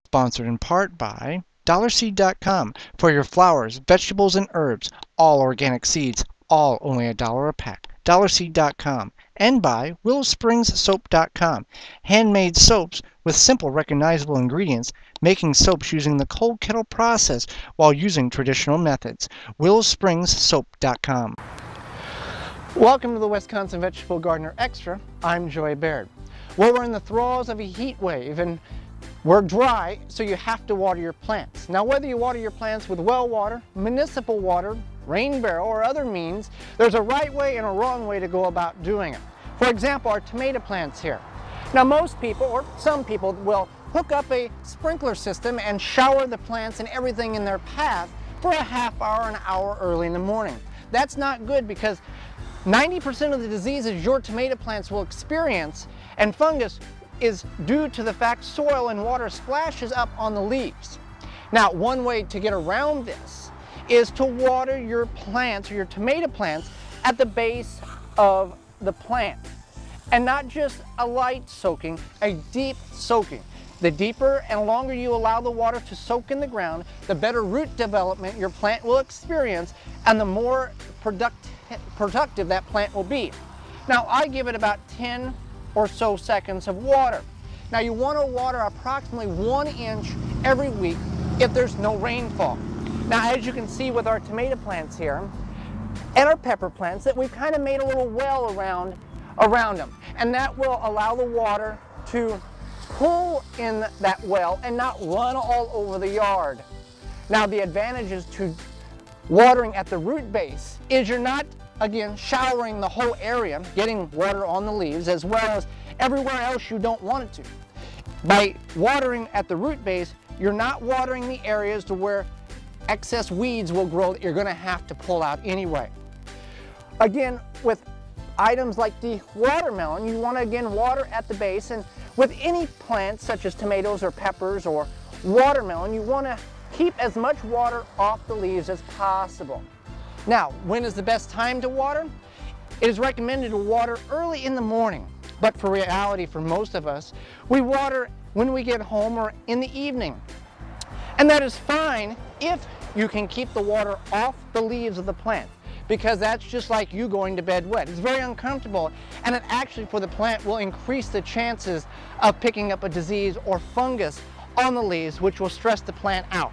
Sponsored in part by DollarSeed.com for your flowers, vegetables, and herbs. All organic seeds, all only $1 a pack. DollarSeed.com. And by WillowSpringsSoap.com. Handmade soaps with simple, recognizable ingredients, making soaps using the cold kettle process while using traditional methods. WillowSpringsSoap.com. Welcome to the Wisconsin Vegetable Gardener Extra. I'm Joy Baird. Well, we're in the thralls of a heat wave and we're dry, so you have to water your plants. Now, whether you water your plants with well water, municipal water, rain barrel, or other means, there's a right way and a wrong way to go about doing it. For example, our tomato plants here. Now, most people, or some people, will hook up a sprinkler system and shower the plants and everything in their path for a half hour, an hour early in the morning. That's not good because 90% of the diseases your tomato plants will experience and fungus is due to the fact soil and water splashes up on the leaves. Now, one way to get around this is to water your plants or your tomato plants at the base of the plant. And not just a light soaking, a deep soaking. The deeper and longer you allow the water to soak in the ground, the better root development your plant will experience and the more productive that plant will be. Now, I give it about 10 or so seconds of water. Now, you want to water approximately 1 inch every week if there's no rainfall. Now, as you can see with our tomato plants here and our pepper plants, that we've kind of made a little well around them, and that will allow the water to pool in that well and not run all over the yard. Now, the advantages to watering at the root base is you're not, again, showering the whole area, getting water on the leaves as well as everywhere else you don't want it to. By watering at the root base, you're not watering the areas to where excess weeds will grow that you're going to have to pull out anyway. Again, with items like the watermelon, you want to again water at the base, and with any plants such as tomatoes or peppers or watermelon, you want to keep as much water off the leaves as possible. Now, when is the best time to water? It is recommended to water early in the morning, but for reality for most of us, we water when we get home or in the evening. And that is fine if you can keep the water off the leaves of the plant, because that's just like you going to bed wet. It's very uncomfortable, and it actually for the plant will increase the chances of picking up a disease or fungus on the leaves, which will stress the plant out.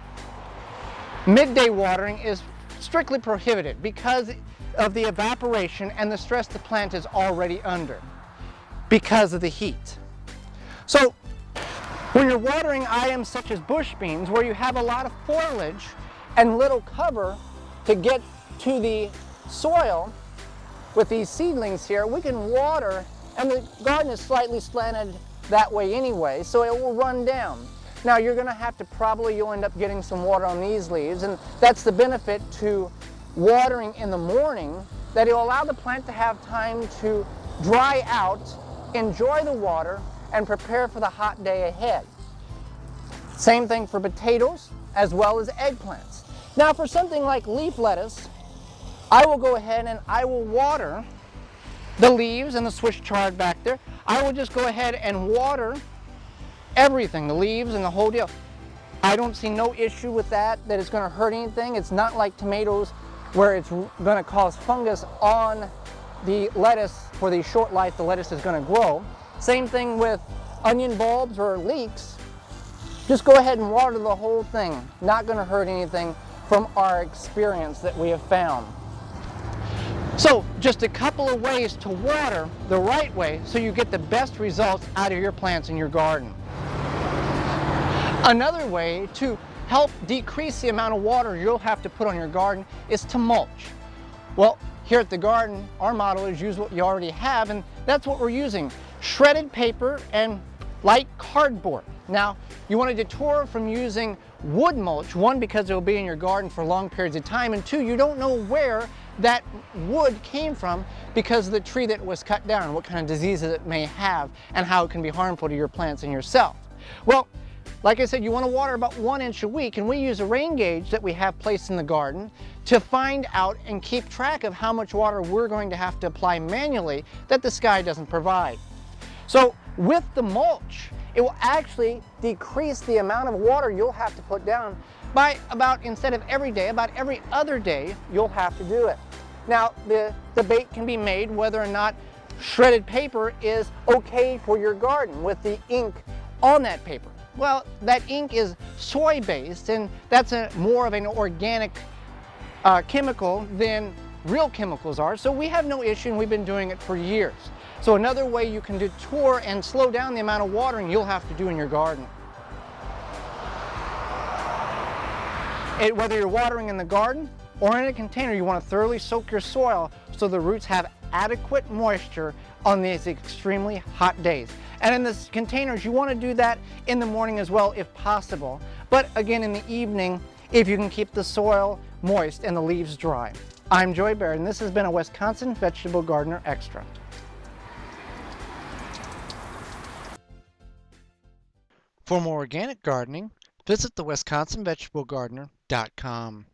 Midday watering is strictly prohibited because of the evaporation and the stress the plant is already under because of the heat. So when you're watering items such as bush beans, where you have a lot of foliage and little cover to get to the soil, with these seedlings here, we can water, and the garden is slightly slanted that way anyway, so it will run down. Now, you're going to have to you'll end up getting some water on these leaves, and that's the benefit to watering in the morning, that it'll allow the plant to have time to dry out, enjoy the water, and prepare for the hot day ahead. Same thing for potatoes as well as eggplants. Now, for something like leaf lettuce, I will go ahead and I will water the leaves and the Swiss chard back there. I will just go ahead and water everything, the leaves and the whole deal. I don't see no issue with that it's going to hurt anything. It's not like tomatoes where it's going to cause fungus on the lettuce. For the short life the lettuce is going to grow. Same thing with onion bulbs or leeks. Just go ahead and water the whole thing. Not going to hurt anything from our experience that we have found. So just a couple of ways to water the right way so you get the best results out of your plants in your garden. Another way to help decrease the amount of water you'll have to put on your garden is to mulch. Well, here at the garden, our motto is use what you already have, and that's what we're using. Shredded paper and light cardboard. Now, you want to detour from using wood mulch, one, because it will be in your garden for long periods of time, and two, you don't know where that wood came from because of the tree that was cut down, what kind of diseases it may have, and how it can be harmful to your plants and yourself. Well, like I said, you want to water about 1 inch a week, and we use a rain gauge that we have placed in the garden to find out and keep track of how much water we're going to have to apply manually that the sky doesn't provide. So With the mulch, it will actually decrease the amount of water you'll have to put down by about, instead of every day, about every other day you'll have to do it. Now, the debate can be made whether or not shredded paper is okay for your garden with the ink on that paper. Well, that ink is soy-based, and that's more of an organic chemical than real chemicals are, so we have no issue, and we've been doing it for years. So another way you can detour and slow down the amount of watering you'll have to do in your garden. Whether you're watering in the garden or in a container, you want to thoroughly soak your soil so the roots have adequate moisture on these extremely hot days. And in the containers, you want to do that in the morning as well if possible. But again, in the evening, if you can keep the soil moist and the leaves dry. I'm Joey Baird, and this has been a Wisconsin Vegetable Gardener Extra. For more organic gardening, visit the WisconsinVegetableGardener.com.